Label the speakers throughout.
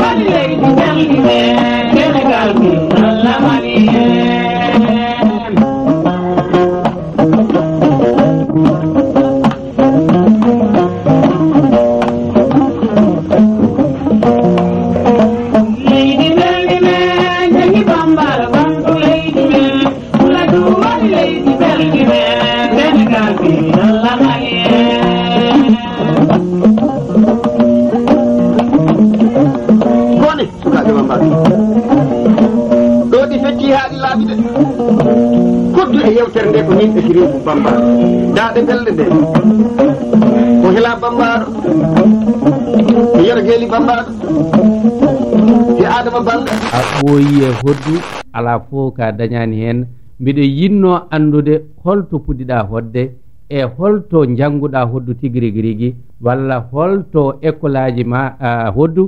Speaker 1: wali leydi jalliɓe Sénégal ki Allah mani
Speaker 2: yewtere nde ko min ɓe reebu bambaɗo daaɗe belde nde ko hela bambaɗo e yero geeli bambaɗo e adama banga
Speaker 3: a ɓooyi e hoddu ala fof ka dañani hen mbiɗo yinno andude holto puɗɗiɗa hodde e holto jannguɗa hoddu tigui rigui rigui walla holto école aji ma hoddu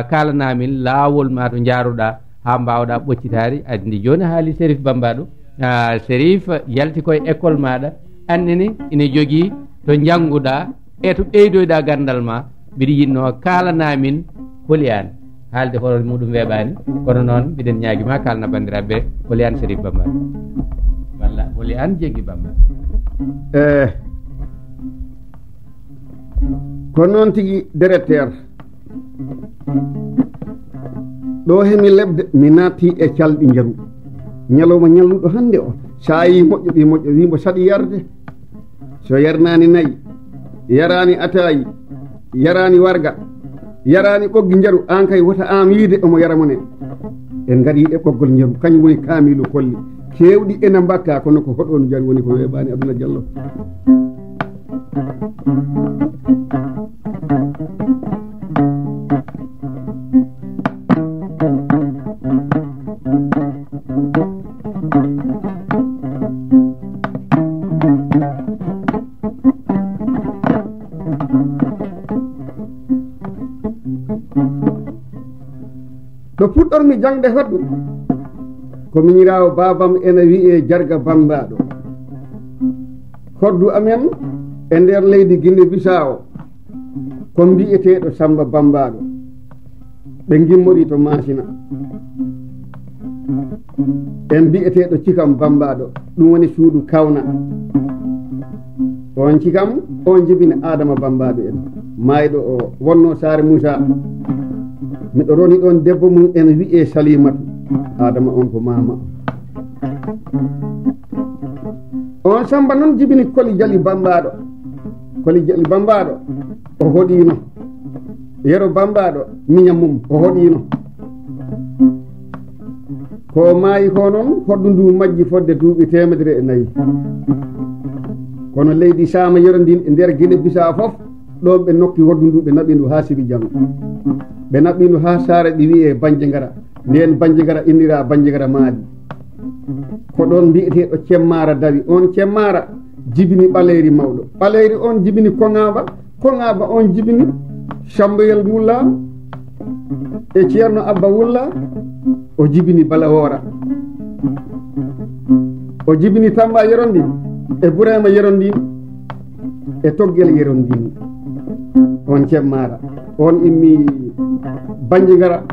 Speaker 3: kalanamin laawol ma to jaaruɗa ha mbawɗa ɓoccitari andi joni haali Sérif Bambaɗo Sérif yalti koye école maɗa annene ine jogui to jannguɗa e to ɓeydoyɗa gandal ma mbiɗa yinno kalanamin Holyane haalde hoore muɗum weeɓani kono noon mbiɗen ñaaguima kalna bandiraɓe Holyane Sérif Bambaɗo walla Holyane Diengui Bambaɗo
Speaker 2: ko noon tigui directeur ɗo hemi lebde mi naati e calɗi jaru ñalawma ñalluɗo hande o sa yi moƴƴo wimo saɗi yarde so yarnani nayyi yarani atayi yarani warga yarani ɓoggi jaru an kay wota am yiide omo yaramone en gaɗiɗe ɓoggol jaru kañum woni kaamilu kolli kewɗi ene mbakka kono ko hoɗon jaru woni ko weeɓani Abdoula Diallo ɗo puɗɗormi jangde hoddu ko miñirawo babam ene wiye Jarga Bambaɗo hoddu amen e nder leydi Guinée Bissau ko mbiyeteɗo Samba Bambaɗo ɓe gimmori to Masina en mbiyeteɗo Cikam Bambaɗo ɗum woni suudu kawna on Cikam on jibini Adama Bambaɗo en mayɗo o wonno Sare Moussa miɗo roni ɗon debbo mum ene wiye Salimatu Adama on ko mama on Samba noon jibini Koli Jali Bambaɗo o hoɗino Yero Bambaɗo miña mum o hoɗino ko maayi ko noon hoddu ndu majji fodde duuɓi 104 kono leydi Sama Yero ndin e nder Guinée Bissau fof ɗon ɓe nokki hoddu ndu ɓe naɓi ndu ha Sibi Diallo ɓe naɓi ndu ha saare ɗi wiye Bandiagara nden Bandiagara innira Bandiagara maadi ko ɗon mbiyeteɗo Cemmara dawi on Cemmara jibini ɓaleyri mawɗo ɓaleyri on jibini Koŋaba on jibini Sambayel Mulla e Ceerno Abba Wulla o jibini Balawora o jibini Tamba Yerondin e Burema Yerondin e Toggel Yerondin on Cemmara on immi Bandiagara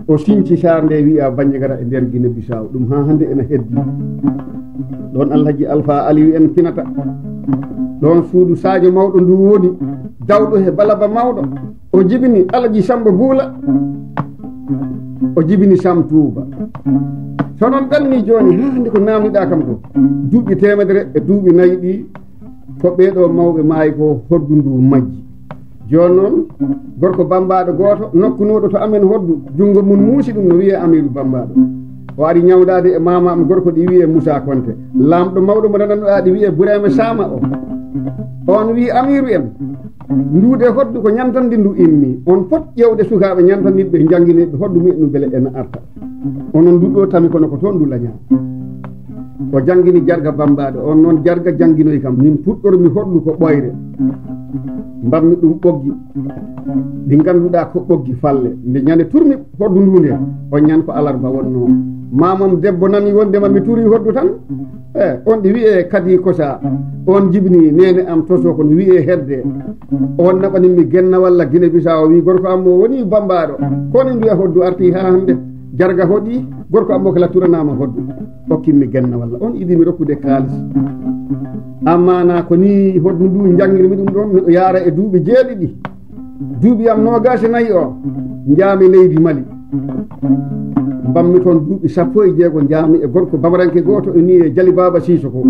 Speaker 2: o sinci sar nde wiya Bandiagara e nder Guinée Bissau ɗum ha hande ene heddi ɗon Alhaji Alpha Aliou en finata ɗon suudu Sadio mawɗo ndu woni dawɗo he Balaba mawɗo o jibini Alaji Samba Guula o jibini Sam Touba so noon ɗanni joni ha hande ko namdiɗa kam ko duuɓi 100 e duuɓi 4 ɗi ko ɓeeɗo mawɓe maayi ko hoddu ndu majji joni noon gorko Bambaɗo goto nokkunoɗo to amen hoddu jungo mum muusi ɗum no wiye Amirou Bambaɗo o ari ñawdade e mama am gorko ɗi wiye Moussa Konté lamɗo mawɗo mo ganduɗa ɗi wiye Bourama Sama on wi Amirou en nduude hoddu ko ñantande ndu immi on pot ƴewde sukaɓe ñantaniɓe jangguiniɓe hoddu mumen beele ene arta onon nduɗo tami kono ko toon ndu laña o jangguini Jarga Bambaɗo on noon Jarga jangguinoy kam min puɗɗormi hoddu ko ɓoyre mbammi ɗum ɓoggi ɗi ganduɗa ko ɓoggi falle nde ñande turmi hoddu ndu nde on ñan ko alarba wonno mamam debbo nani wondema mi turi hoddu tan on ɗi wiye kadi kosa on jibini nene am toso kono wiye hedde on naɓanimi genna walla Guinée Bissau wi gorko am o woni bambaɗo kono mbiya hoddu arti ha hande jarga hoɗi gorko am o kala turanama hoddu hokkimmi genna walla on idimi rokkude kalis ammana ko ni hoddu ndu jangirmi ɗum ɗon miɗo yaara e duuɓi 7 duuɓi am 24 o jaami leydi Mali mbammi toon duuɓi 16 jaami e gorko bamaranke goto ni e Jali Baba Sisoko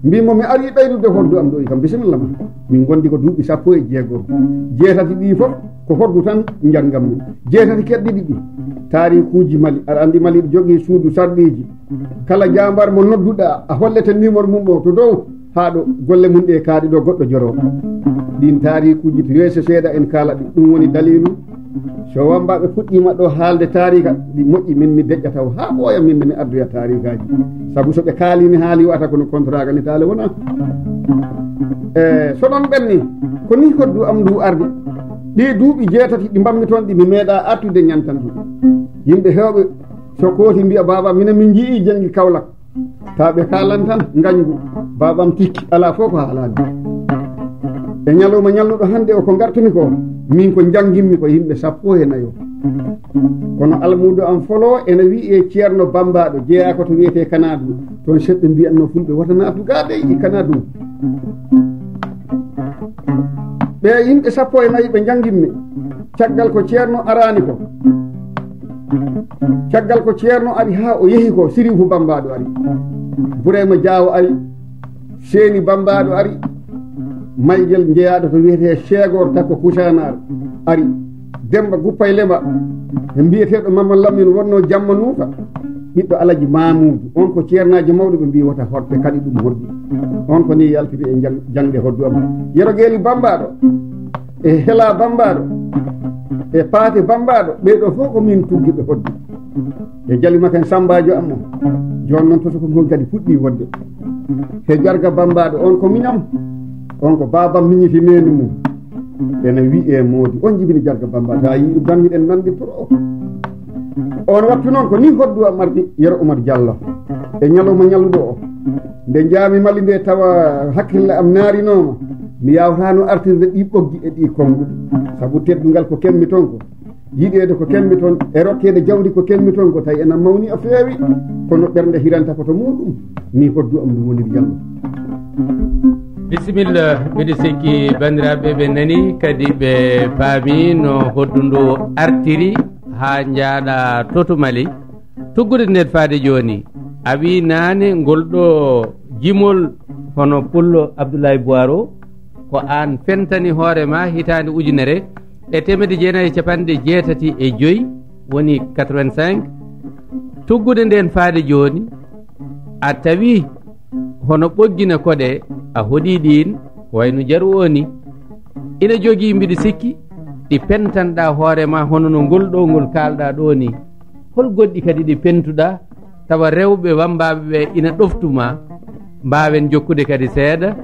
Speaker 2: mbimo mi ari ɓeydude hoddu am ɗo kam bisimilla ma min gondi ko duuɓi 16 jeetati ɗi fof ko hoddu tan janggammi jeetati keɗɗiɗi ɗi tarikuji Mali aɗa andi Mali ɗo jogii suudu sarɗiji kala jambar mo nodduɗa a hollete numéro mum o to dow haa ɗo golle mum ɗe kaaɗi ɗo goɗɗo joro ɗin tarikuji to weeso seeɗa en kaala ɗi ɗum woni dalilu so wambaɓe puɗɗima ɗo haalde tarika ɗi moƴƴi min mi deƴƴa taw haa ɓooya min nde mi addoya tarikaji sabu so ɓe kaalimi haali wata kono contrat gani taale wona so ɗon ɓenni ko ni hoddu am ndu ardi ɗi duuɓi 7 ɗi mbammi toon ɗi mi meeɗa artude ñantantu yimɓe hewɓe so kooti mbiya baba minen min jii janggi Kaolack ta ɓe kalan tan gañgu babam tikki ala fof ko haalani e ñalowma ñalluɗo hande o ko gartumi ko min ko jangimmi ko yimɓe 14 kono almudo am folo ene wiye ceerno bambaɗo jeeya ko to wiyete Kanadu toon seɗɗo mbiyanno fulɓe wata naatu gaade e Kanadu ɓe yimɓe 14 ɓe jangimmi caggal ko ceerno arani ko caggal ko ceerno ari ha o yehi ko Sirifu bambaɗo ari Burema Diawo ari Seeni bambaɗo ari Maygel jeeyaɗo to wiyete Ségor takko Kusanar ari Demba Guppay Lemba e mbiyeteɗo Mamadou Lamine wonno Jamma Nuuka ɓiɗɗo Alaji Mamoudou on ko ceernaji mawɗo ɓe mbi wota hoɗɓe kadi ɗum hoddi on ko ni yaltiri e jangde hoddu am Yero Geeli bambaɗo e Hela bambaɗo e Paate bambaɗo ɓeɗo fof ko min tuggiɓe hoddi e Jali Makan Sambajo am o joni noon toto ko gon kadi fuɗɗi wodde he Jarga bambaɗo on ko miñam on ko babam miñiti neni mum ene wiye moodi on jibini Jarga bambaɗo a yii bangiɗen nandi trop on wattu noon ko ni hoddu am ardi Yero Oumar Diallo e ñalowma ñalluɗo o nde jaami Mali nde tawa hakkille am naarinoma mi yawtano artirde ɗi ɓoggi e ɗi konguɗi sabu teddungal ko kemmi toon ko yiɗede ko kemmi toon e rokkede jawdi ko kemmi toon ko tawi ena mawni a feewi kono ɓernde hiranta koto muɗum ni hoddu am ɗum woniri Diallo
Speaker 3: bisimilla mbiɗa sikki bandiraɓe ɓe nani kadi ɓe paami no hoddu ndu artiri ha jaaɗa toto Mali tuggude nder faade joni a wi nane ngol ɗo jimol hono pullo Abdoulaye Boiro ko an fentani hoorema hitande 1985 woni 85 tuggude nden faade joni a tawi hono ɓoggina koɗe a hoɗi ɗin ko wayno jaru oni ina jogui mbiɗa sikki ɗi pentanɗa hoorema hono no ngol ɗo ngol kalɗa ɗo ni hol goɗɗi kadi ɗi pentuɗa tawa rewɓe wambaɓe ɓe ina ɗoftuma mbawen jokkude kadi seeɗa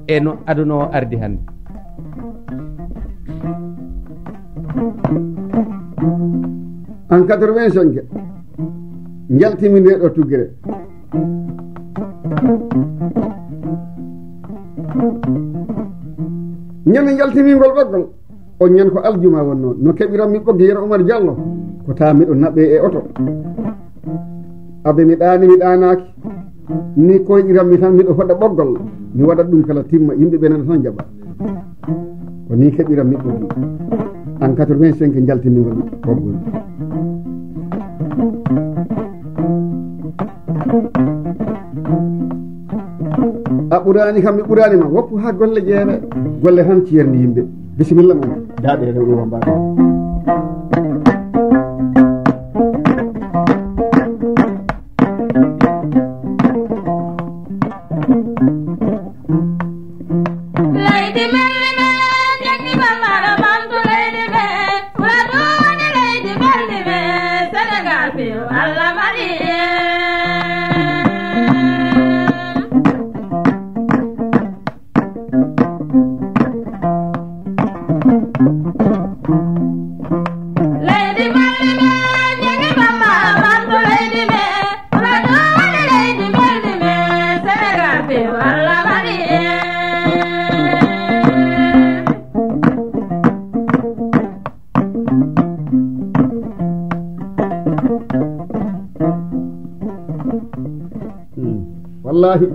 Speaker 3: e no aduna o ardi hande
Speaker 2: en 85 jaltimi nde ɗo tuggere ñande jaltimingol ɓoggol o ñan ko aljuma wonno no keɓiranmi ɓogge Yero Oumar Diallo ko ta miɗo naɓe e oto abe mi ɗani mi ɗanaki ni koyɗiranmi tan miɗo hoɗa ɓoggol mi waɗat ɗum kala timma yimɓe ɓe nana tan jaɓa ko ni keɓiranmi ɓoggi en 85 jaltimingol ɓoggol a ɓurani kam mi ɓurani ma woppu ha golle jeere golle tan ciyerni yimɓe bisimilla moom daaɗe rewɗo wambaɗo wallahi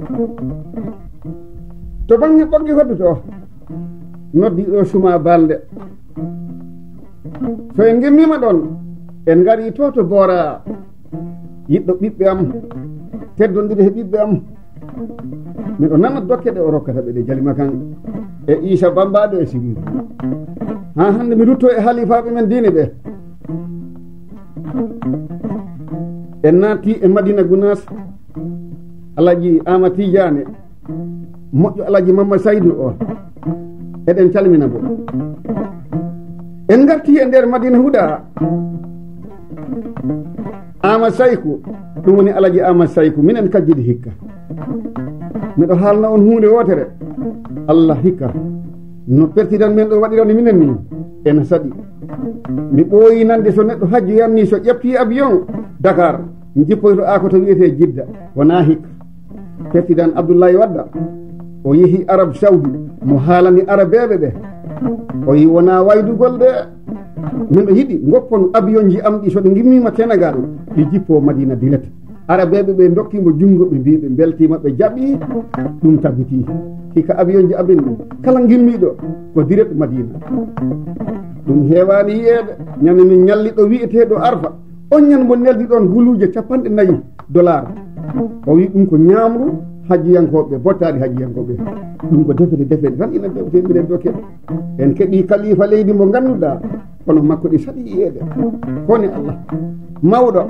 Speaker 2: to bange ɓoggi hoddu to noddi ɗo suma balde so en gimmima ɗon en gari to boora yiɗɗo ɓiɓɓe am teddondiri he ɓiɓɓe am miɗo nana dokke ɗe o rokkata ɓe ɗe jalima kan e Issa Bambaɗo e Sigiru ha hande mi rutto e halifaɓe men diine ɓe en naati e Madina Gounass Alaji Ama Tidiane moƴƴo Alaji Mamma Saydou o eɗen calmina bo en garti e nder Madina Huɗa Ama Sayku ɗum woni Alaji Ama Sayku minen kajjiɗi hikka miɗo haalna on hunde wotere Allah hikka no pertidan men ɗo waɗirani minen ni ena saɗi mi ɓooyi nande so neɗɗo hajju yanni so ƴefti avion Dakar jippoyto ako to wiyete Jidda wona hikka pertidan Abdoulaye Wadda o yeehi Arab Saudi mo haalani arabeɓe ɓe o yi wona waydugol de min o yiɗi goppon avion ji am ɗi so ɗi gimmima Sénégal ɗi jippo Madina direct arabeɓe ɓe dokkimo junngo ɓe mbi ɓe beltima ɓe jaɓi ɗum tabbiti hikka avion ji amin ɗum kala gimmiɗo ko direct Madina ɗum heewani yiyeede ñande min ñalli ɗo wi'eteɗo Arfa on ñan mo neldi ɗon guluje $4 o wi ɗum ko ñamru hajjiyankoɓe bottari hajjiyankoɓe ɗum ko defete tan ina dewte minen dokke en keeɓi kalifa leydi mo ganduɗa kono makko ɗi saɗi yiyeede kone Allah mawɗo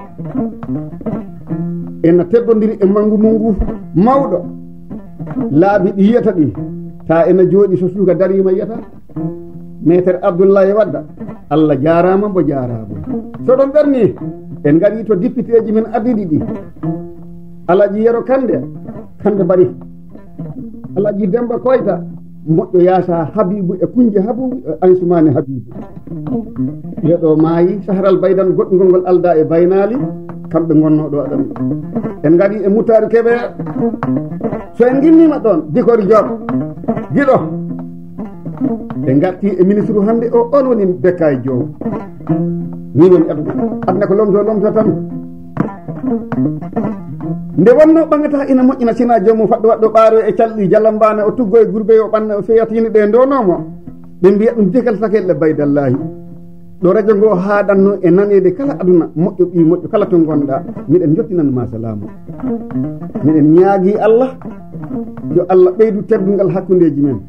Speaker 2: ena teddodiri e mangu mungu mawɗo laabi ɗi yiyata ɗi ta ena jooɗi so suuka darima yiyata maître Abdoulaye Wadda Allah jarama mbo jarama so ɗon ɓerni en gari to député ji men adidi ɗi Alaji Yero Kande bari Alaji Demba Koyta moƴƴo yaasa Habibu e Kunje Habibu Ansumane Habibu yeɗo maayi Sahral Baydan goɗɗugol ngol alda e Baynali kamɓe gonno ɗo aɗan en gari e Moutar Kébé so en gimmima ɗon Dikori Diop giɗo en garti e ministre hande o on woni Bekkaye Diow ni woni aduna ko lomto tan nde wonno ɓangata ina moƴƴina sina jomum faɗɗo waɗɗo ɓaaro e calɗi jallambane o tuggo e gurbe o ɓanna o feyatini ɗe ndonomo ɓe mbiya ɗum degal sakelle baydallahi ɗo radio ngo haaɗanno e nanede kala aduna moƴƴo ɓi moƴƴo kala to gonɗa miɗen jottinanma salamu miɗen ñaagui Allah yo Allah ɓeydu teddungal hakkudeji men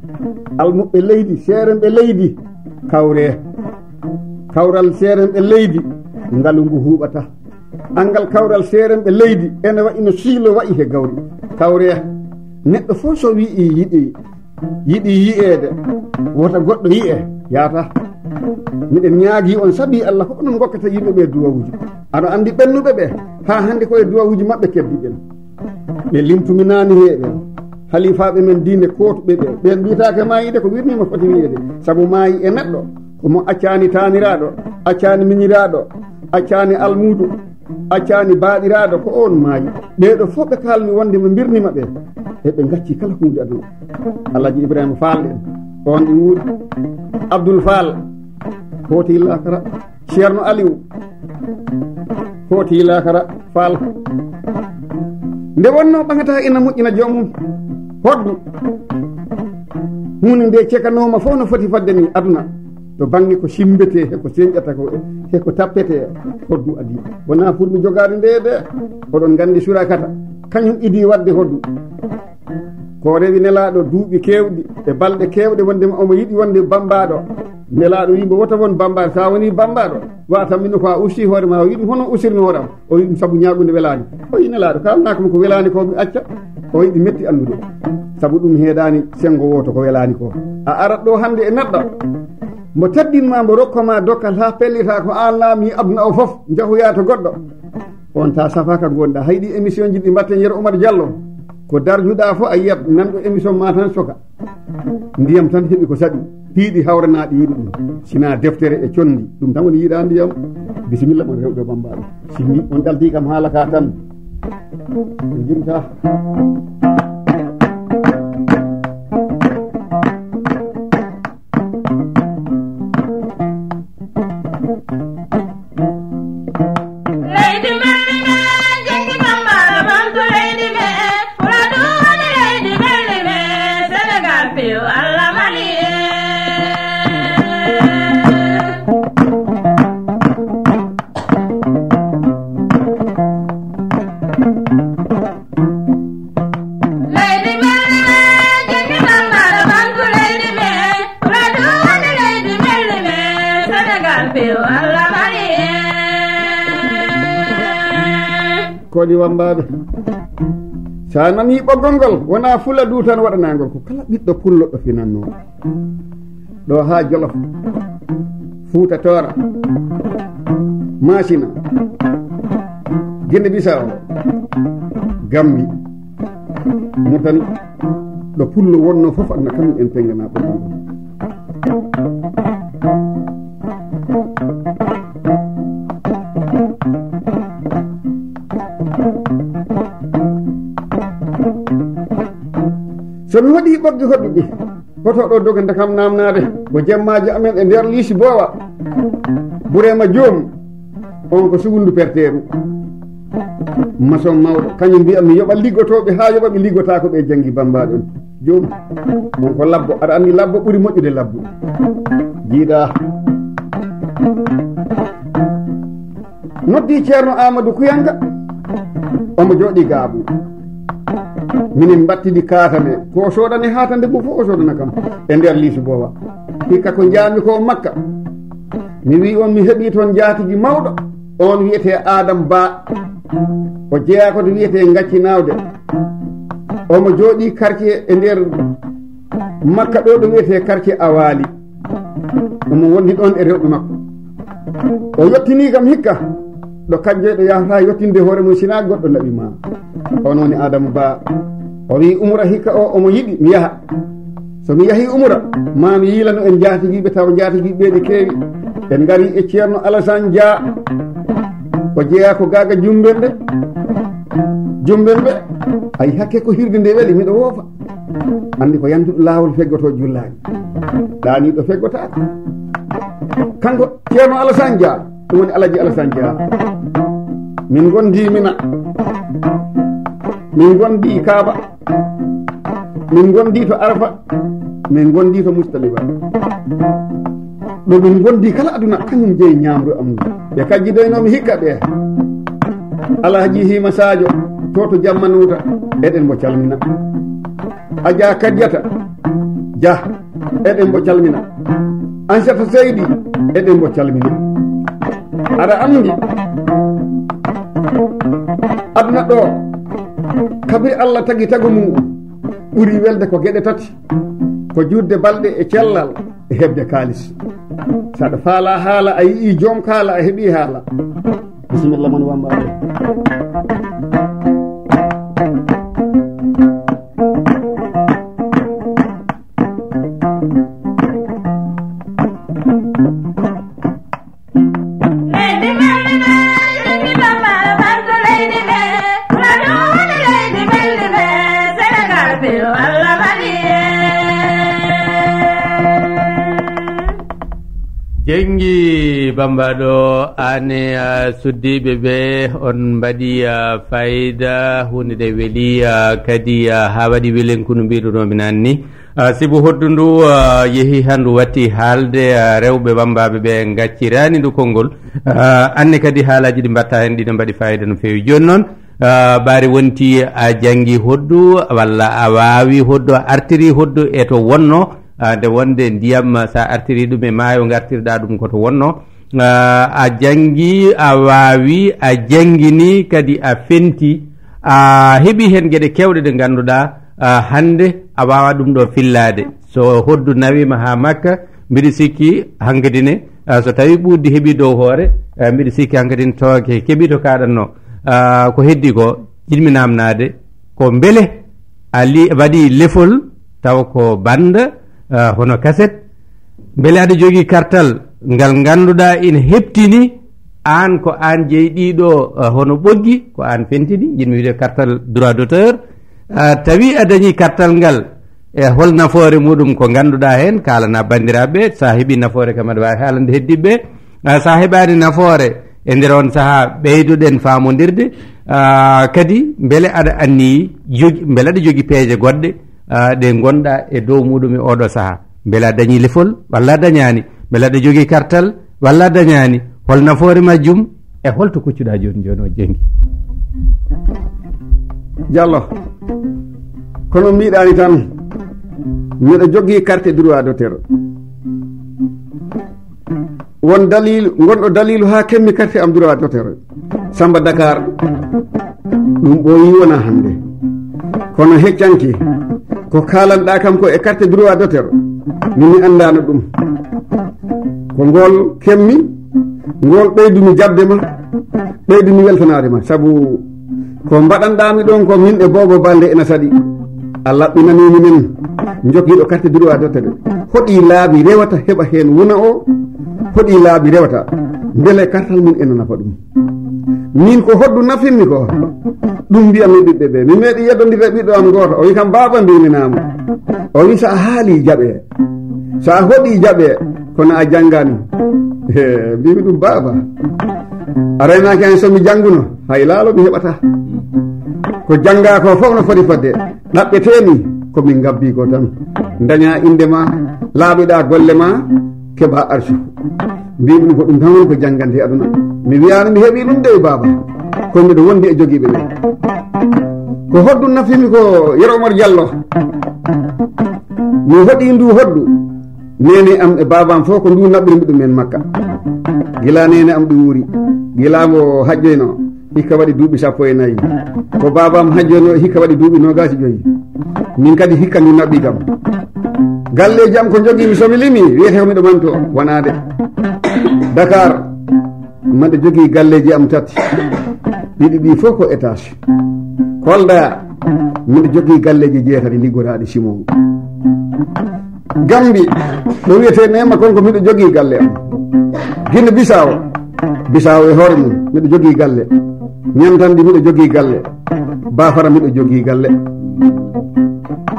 Speaker 2: almuɓe leydi seeremɓe leydi kawral seeremɓe leydi ngalu ngu huuɓata angal kawral seeremɓe leydi ene wayi no siilo wayi he gawri kawre neɗɗo fof so wii yiɗi yi'eede wota goɗɗo yi'e yaata miɗen ñaagui on saabi Allah ko onon gokkata yimɓeɓe duwawuji aɗa andi ɓennuɓe ɓe ha hande koye duwawuji mabɓe keddiɗen ɓe limtuminani heeɓen halifaɓe men diine kootuɓe ɓe ɓen mbiyatake mayide ko wirnima foti wiyeede saabu maayi e neɗɗo komo accani taniraɗo accani miñiraɗo accani almudu accani baaɗiraɗo ko on maayi ɓeɗo fof ɓe kalmi wonde mo birnima ɓe eɓe gacci kala hunde aduna Alaji Ibrahima Fall en on ɗi wuuri Abdoul Fall hooti lakara Ceerno Aliou hooti lakara Fall nde wonno ɓagata ina moƴƴina joomum hoddu hunde nde cekanoma fof no foti fadde ni aduna to bange ko simbete heko señƴata ko heko tappete hoddu adi wona pour mi jogade nde de oɗon gandi surakata kañum idi wadde hoddu ko rewi nelaɗo duuɓi kewɗi e balɗe kewɗe wondema omo yiɗi wonde bambaɗo nelaɗo yimɓe wota won bambaɗo sa woni bambaɗo wata minno ko a usti hoore ma o yiɗi hono ustirmi hooram o yiɗi saabu ñagude welani o yi nelaɗo kalnakamo ko welani ko mi acca o yiɗi metti andude saabu ɗum heeɗani sengo woto ko welani ko a arat ɗo hande e neɗɗo mo teddinma mo rokkoma dokkal ha pellita ko an laami aduna o foof jahoya to goɗɗo on ta safaka gonɗa hayɗi émission ji ɗi mbatten Yero Oumar Diallo ko darjuɗa fo a yiyat nanɗo émission ma tan soka ndiyam tan heeɓi ko saɗi piiɗi hawranaɗi yiɗi ɗum sina deftere e condi ɗum tan woni yiɗa ndiyam bisimilla mon rewɓe bambaɗo simmi on ɗaldi kam haalaka tan en jimta
Speaker 1: leydi melli me jengi bambara bantu leydi me fuladu woni leydi melli me Sénégal piu Allah mani leydi melli me jengi bambara bantu leydi me fuladu woni leydi melli me Sénégal piu Allah mani
Speaker 2: koɗi wambaɓe sa nani ɓoggol ngol wona fula du tan waɗanagol ko kala ɓiɗɗo pulloɗo finanno ɗo ha Jolof Fuuta Toora Masina Guinée Bissau Gambi Mauritanie ɗo pullo wonno fof anna kañum en pengana ɓoggol ngol somi waɗi ɓoggi hoɗɗi ɗi hoto ɗo dogande kam namnade ko jemmaji amen e nder liisi Bowa Burema Joom on ko sugundu perteru maçon mawɗo kañum mbiya mi yoɓa liggotoɓe ha yoɓa ɓe liggotako ɓe janggi bambaɗe on Joom on ko labbo aɗa andi labbo ɓuuri moƴƴude labbo jiiɗa noddi ceerno Amadou Kuyanga omo jooɗi Gaabu minin mbattidi katane ko soodani hatande bo fof o soodana kam e nder liisu Bowa hikka ko jaami ko Makka mi wi on mi heeɓi toon jaatigi mawɗo on wiyete Adam Ba o jeeya ko to wiyete Ngaccinawde omo jooɗi quartier e nder Makka ɗo ɗo wiyete quartier Awali omo wondi ɗon e rewɓe makko o yettini kam hikka ɗo kanjoyɗo yahata yettinde hoore mum sina goɗɗo naɓi ma on woni Adama Ba o wi umra hikka o omo yiɗi mi yaha so mi yahi umra ma mi yilano en jaatiguiɓe taw jaatiguiɓe ɓe keewi en gari e ceerno Alassane Dia o jeeya ko gaga Jumbenɓe ay hakke ko hirde nde weeli miɗo woofa andi ko yanduɗo laawol feggoto jullani ɗaniɗo feggotako kanko ceerno Alassane Dia ɗum woni Alaji Alassane Dia min gondi Mina min gondi Kaaba min gondi to Arafa min gondi to Mustalifa ɗo min gondi kala aduna kañum jeeyi ñamru am ɓe kajjidoynomi hikka ɓe Alhaji Hima Sadio to Jammanuuta eɗen mo calmina Adja Kadiata Dia eɗen mo calmina Ansata Seydi eɗen mo calmina aɗa andi aduna ɗo kabri Allah tagi tagu mum ɓuri welde ko geɗe tati ko jurde balɗe e cellal e hebde kalis saɗa faala haala a yii joom kaala a heeɓi haala bisimilla mon wambaɗo
Speaker 3: jengi bambaɗo ane suddiɓe ɓe on mbaɗi fayida hunde nde weeli kadi ha waɗi welenkunu mbiɗunomi nanni sibu hoddu ndu yeehi handu watti haalde rewɓe wambaɓe ɓe gaccirani ndu konngol anne kadi haalaji ɗi mbatta hen ɗiɗo mbaɗi fayida no fewi joni noon ɓaari wonti a jangi hoddu walla a wawi hoddu a artiri hoddu e to wonno nde wonde ndiyam sa artiri ɗum e maayo gartirɗa ɗum koto wonno a jangi a wawi a jangini kadi a fenti a heeɓi hen gueɗe kewɗe ɗe ganduɗa hande a wawa ɗum ɗo fillade so hoddu nawima ha Makka mbiɗa sikki hankkadine so tawi ɓuddi heeɓi dow hoore mbiɗa sikki hankkadine tooke keeɓi to kaɗanno ko heddi ko jiɗmi namnade ko beele ali waɗi lefol taw ko banda hono cassette beele aɗa jogui kartal ngal ganduɗa ina heptini an ko an jeyɗiɗo hono ɓoggi ko an fentini jiɗmi wiide kartal droit d'auteur tawi a dañi kartal ngal e hol nafoore muɗum ko ganduɗa hen kalana bandiraɓe sa heeɓi nafoore kam aɗa wawi haalande heddiɓe sa heɓani nafoore e nder on saaha ɓeyduɗen famodirde kadi beele aɗa anniyi jogi beele aɗa jogui peeje goɗɗe ɗe gonɗa e dow muɗum e oɗo saaha beele a dañi lefol walla a dañani beele aɗa jogui kartal walla a dañani hol nafoore majjum e holto koccuɗa joni joni o Jengi?
Speaker 2: Diallo kono mbiɗani tan miɗo jogui carte droit d'auteur won dalilu gonɗo dalilu ha kemmi carte am droit d'auteur Samba Dakar ɗum ɓooyi wona hande kono heccanki ko kalanɗa kam ko e carte droit d'auteur mimi andano ɗum ko ngol kemmi ngol ɓeydumi jabde ma ɓeydumi weltanade ma saabu ko mbaɗanɗami ɗon ko min e Bobo Balde ena saɗi a laɓɓinanimi men jogiiɗo carte droit d'auteur hoɗi laabi rewata heɓa hen wona o hoɗi laabi rewata beele kartal mum ena nafa ɗum min ko hoɗɗu nafinmi ko ɗum mbiyami ɓiɓɓe ɓe mi meeɗi yeddodire ɓiɗɗo am goto o wi kam baba mbiminama o wi sa a haali jaɓe sa a hoɗi jaɓe kono a janggani mbimi ɗum baba a reynaki hen somi jangguno hay laalo mi heɓata ko jangga ko fof no foti fodde ɗaɓɓetemi komin gabbi ko tan daña inde ma laaɓiɗa golle ma keɓa arsu mbimi ɗum ko ɗum tan woni ko janggante aduna mi wiyani mi heeɓi ɗum de baba kono mbiɗo wondi e jogiiɓe ɓe ko hoɗɗum nafimi ko Yero Omar Diallo mi hoɗi ndu hoɗɗu nene am e babam fof ko ndu naɓɓirmi ɗum en Makka gila nene am ɗum wuri gila mo hajjoyno hikka waɗi duuɓi 14 ko babam hajjoyno hikka waɗi duuɓi 25 min kadi hikka ndu naɓɓi kam galleji am ko jogimi somi limi wiyete ko miɗo manto wonade Dakar maɗa jogui galleji am tati ɗiɗi ɗi fof ko étage Kolda miɗo jogui galleji 6 liggoraɗi Simon Gambi ɗo wiyete Nema konko miɗo jogui galle am Guinée Bissau e hoore mum miɗo jogui galle Ñantandi miɗo jogui galle Bafara miɗo jogui galle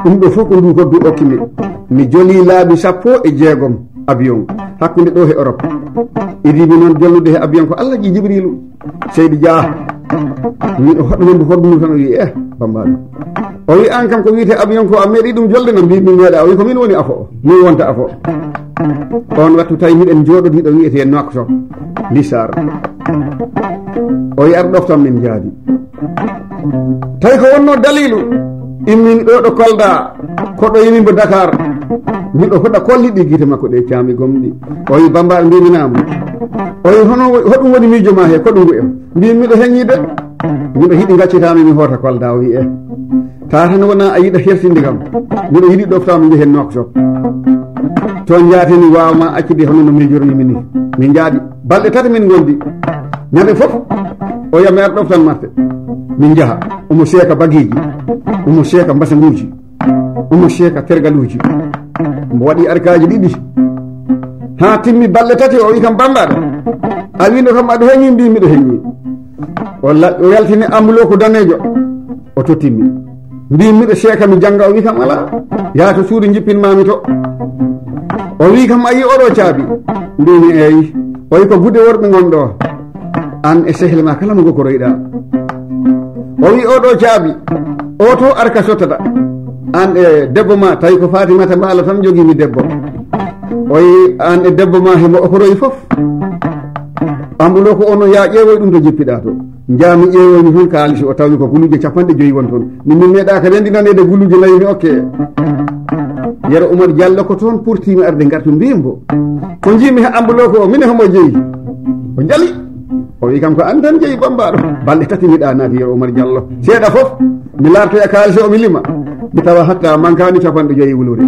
Speaker 2: ɗum ɗo fof ko ndu hoddu okkimi mi joli laabi 16 avion hakkude ɗo e Europe idimi noon jollude he avion ko Allah ji Jibrilu Seydi Dia miɗo hoɗɗumen hoɗɗumu tan o wi bambaɗo o wi an kam ko wiyete avion ko a meeɗi ɗum jolde no mbi mi meeɗa o wi ko min woni afo min wonta afo on wattu tawi miɗen jooɗodi ɗo wiyete Nouakchott Lissar o wi ar ɗoftan min jaadi tawi ko wonno dalilu immini ɗo Kolda koɗo yimimbo Dakar miɗo hoɗa kolliɗi guite makko ɗe caami gomɗi o wi bambaɗo mbiminama o wi hoɗum woni miijo ma he ko ɗum en mbimi miɗo heññide miɗo yiɗi gaccitami mi hoota Kolda o wi tatan wona a yiɗa hertinde kam miɗo yiɗi ɗoftama jehen Nouakchott toon jaatini wawma accude hono no miijornimi ni min jaaɗi balɗe 3 min gondi ñande foof o wiya mi ar ɗoftan marte min jaaha omo seeka baguiji omo seeka mbasanguji omo seeka tergaluji mbo waɗi arkaji 2 ha timmi balɗe 3 o wi kam bambaɗo a wiino kam aɗa heññi mbi miɗo heññi o yaltini ambulo ko danejo o tottimmi mbi miɗo seeka mi jangga o wi kam ala yaato suudu jippinmami to o wi kam ayi oɗo caabi mbimi eyi o wi ko budde worɓe gonɗo an e sehle ma kala mo gokoroyɗa o wi oɗo caabi o to arka sottata an e debbo ma tawi ko Fatimata Mbaalo tan jogimi debbo o wi an e debbo ma hemo okoroyi foof ambulo ko ono ya ƴeewoy ɗum to jippiɗa to jaami ƴeewoymi toon kaalisi o tawmi ko guluje 50 won toon min meeɗa ka rendinanede guluje 4 mi okke Yero Omar Diallo ko toon pourtimi arde gartu mbimbo ko jimi he ambulo ko mine homo jeeyi o jali o wi kam ko an tan jeeyi bambaɗo balɗe 3 mi ɗanaki Yero Omar Diallo seeɗa foof mi lartoya kaalisi o mi lima mi tawa hatta mankani 50 wulure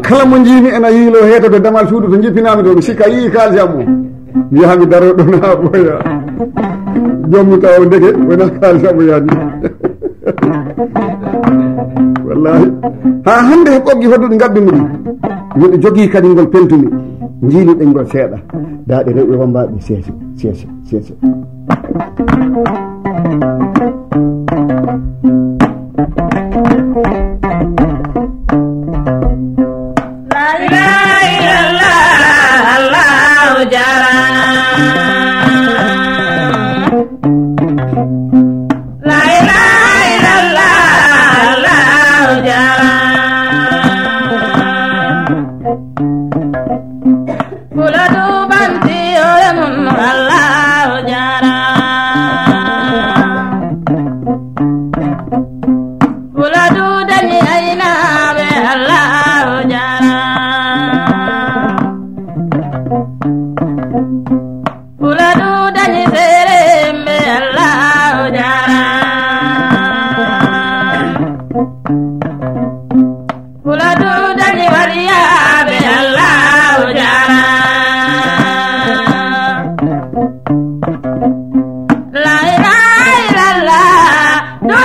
Speaker 2: kala mo jimi ena yiilo heeto to damal suudu to jippinami to mi sikka yii kaalisi am o mi yaha mi daro ɗon ha ɓoya jommi tawa ndege wona kaalisi am yani wallahi ha hande he ɓoggi hodduɗo gabbi muɗum miɗo jogui kadi ngol pentumi jiiluɗen ngol seeɗa daaɗe rewɓe wambaɓe seese
Speaker 1: La ilaha illallah, Allahu Jalla. la ilaha illallah Allahu jara kula du banti ore mun Allahu jara kula du dani aina be Allahu jara kula du dani sere be Allahu jara kula du dani wariya be Allahu jara la ilaha illallah do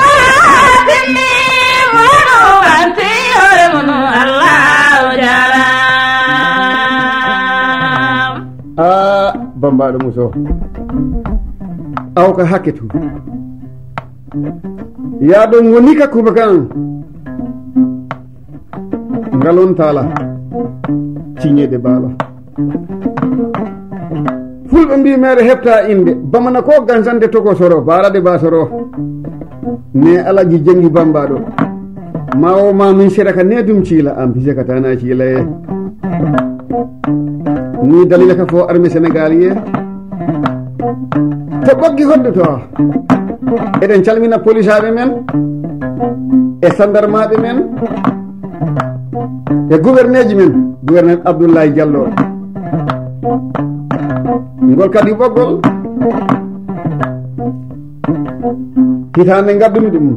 Speaker 1: tinni mono anti ore mono Allahu jara
Speaker 2: bambaɗo muso aw ka hakketu ya ɗum woni ka kuba kan ngalon tala ciñede baalo fulɓe mbi mere heɓta inde bamana ko gansande toko soro barade ba soro ne alaji jengi bambaɗo ma o ma min seraka ne dum ciila am biseka tana ciila e ni dalila ka fo armée sénégal ye to ɓoggi hodduto eɗen calmina police aɓe men e sandarmaɓe men e gouverneur ji men gouverneur Abdoulaye Diallo ngol kadi ɓoggol hitande gaddumi ɗum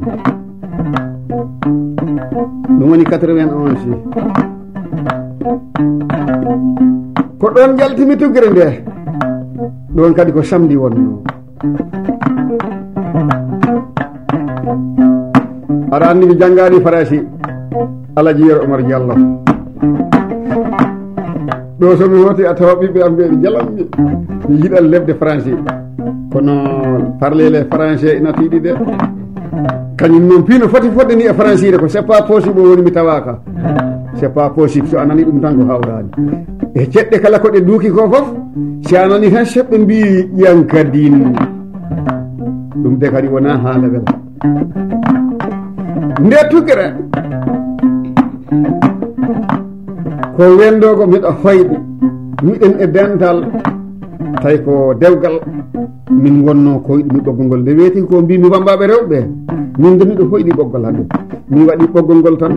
Speaker 2: woni 91 ko ɗon jaltimi tuggere nde ɗon kadi ko samedi wonno aɗa anndi mi janngaani farasi Alaji Yero Omar Diallo ɗo somi hoti a tawa ɓiɓɓe am ɓeɗe jalamɓe mi yiɗal lebde français kono parlele français ina tiiɗi de kañum noon piino foti fodde ni e français de ko c'est pas possible woni mi tawaka c'est pas possible so a nani ɗum tan ko hawrani e ceɗɗe kala ko ɗe duuki ko fof si a nani tan seɓɓe mbi ƴankadin ɗum de kadi wona haala wela nde tuggere ko wendogo miɗo hoyɗi miɗen e dental tawi ko dewgal min wonno koyɗumi ɓoggol ngol nde weeti ko mbimi wambaɓe rewɓe min de miɗo hoyɗi ɓoggol hande min waɗi ɓoggol ngol tan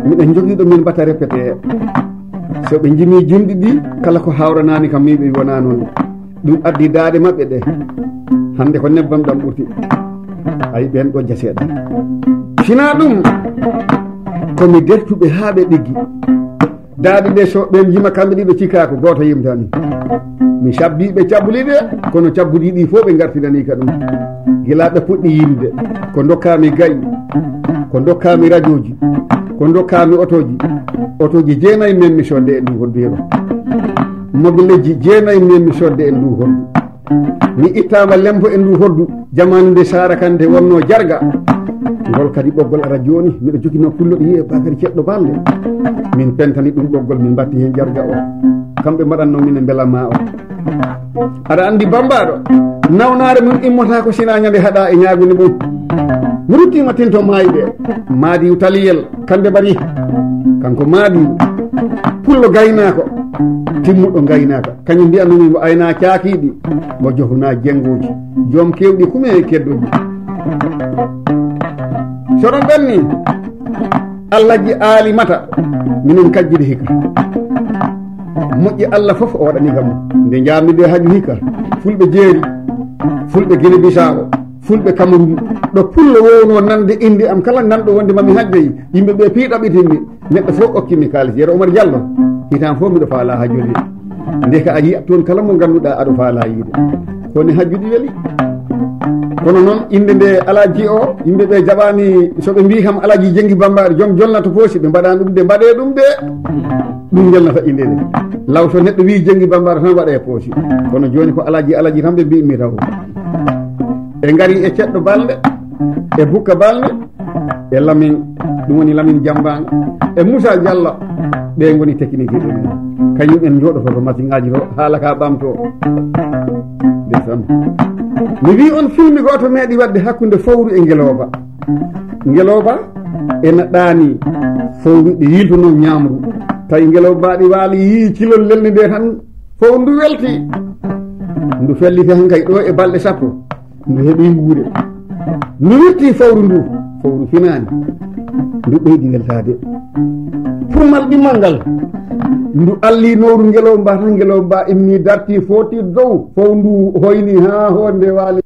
Speaker 2: miɗen jogiiɗo min mbatta répété so ɓe jimi jumɗi ɗi kala ko hawranani kam miɓe wona noon ɗum addi daade maɓɓe ɗe hande ko nebbam ɗam ɓurti ay ɓen ɗo jaseɗa sina ɗum komi dertuɓe haa ɓe ɗiggi daade ɗe so ɓen jima kamɓe ɗi ɓe cikako goto yimtani mi sabbiɓe cabbuliɗe kono cabbuɗi ɗi fof ɓe gartinani ka ɗum gila ɓe puɗɗi yimde ko dokkami gayi ko dokkami radio ji ko dokkami otoji jeenayyi men mi sodde e ndu hodduyero mobileji jeenayyi men mi sodde e ndu hoddu mi ittama lempo e ndu hoddu jamanu nde sara kante wonno jarga ngol kadi ɓoggol ara joni miɗo jogino pulloɗo yiye bakary ceɗɗo balde min pentani ɗum ɓoggol min batti hen jarga o kamɓe mbaɗanno minen beelama o aɗa andi bambaɗo nawnare mum immota ko sina ñande haɗa e ñagude mum mi ruttima tinto mayiɗe maadiw taliyel kamɓe mbaɗi kanko maadiw pullo gaynako timmuɗo gaynaka kañum mbiyanumi mo ayna caakiɗi mo johuna jengoji joom kewɗi kume e keddoji sono ɓenni allahji aali mata minen kajjiɗe hikka moƴƴi allah foof o waɗani kam nde jamide haju hikka fulɓe jeeri fulɓe guine bisao fulɓe cameroun ɗo pullo wowno nande inde am kala nanɗo wonde mami hajjoyi yimɓeɓe piiɗaɓitinmi neɗɗo fof okkimi kalis Yero Omar Diallo hitan fof miɗo faala hajjude nde ka a yiyat toon kala mo ganduɗa aɗo faala yiide koni hajjuɗi weeli kono noon inde nde alaji o yimɓeɓe jaɓani soɓe mbi kam alaji jengi bambaɗo joom jolnata poosi ɓe mbaɗa ɗum de mbaɗe ɗum de ɗum jelnata inde nde law so neɗɗo wi jengi bambaɗo tan waɗa e poosi kono joni ko alaji tan ɓe mbimi taw ɓe gari e ceɗɗo balɗe e bukka balɗe e Lamin ɗum woni Lamin Jamban e Moussa Diallo ɓe goni technique ɗo ni kañum en joɗoto machine ngaji to haala ka ɓamto ndesan mi wi on filmi goto meeɗi wadde hakkude Fowru e Ngeloba ena ɗaani Fowru ɗe yiltono ñamru tawi Ngeloba ɗi waali yi cilol lelni nde tan fof ndu welti ndu felliti han kay ɗo e balɗe 10 ndu heeɓi nguure ndu wirti Fowru finani ndu ɓeydi weltade furmal ɗimmal ngal ndu alli nowru Ngeloba tan Ngeloba immi darti foti dow fof ndu hoyni ha honde waali